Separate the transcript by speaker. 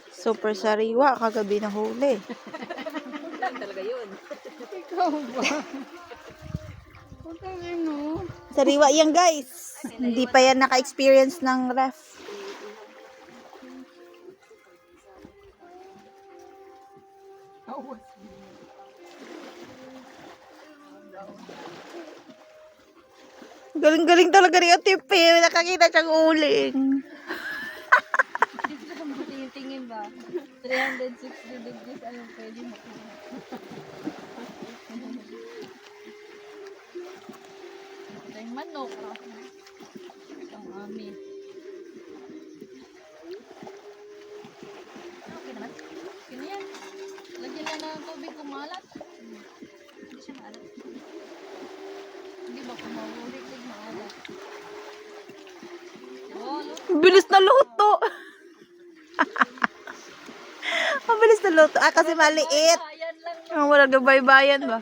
Speaker 1: Super sariwa, kagabi na huli.
Speaker 2: Talaga yun.
Speaker 3: Ikaw ba? Putang ino.
Speaker 1: Sariwa yan guys. Hindi pa yan naka-experience ng ref.
Speaker 3: Awas.
Speaker 1: Galing-galing talaga ni Ate Pe. Nakakita siyang uling.
Speaker 3: Tingin ba? 360 degrees, ano pwede mo? Ito yung manok. Ang amin. Okay naman. Sino yan? Lagyan na ng tubig kumalat. Hindi siya maalat. Hindi ba kumawulik? Maalat. Oh, look.
Speaker 1: Bilis na luto. Mabilis na luto. Kasi maliit.
Speaker 3: Ayan lang.
Speaker 1: Wala gabay-bayan ba?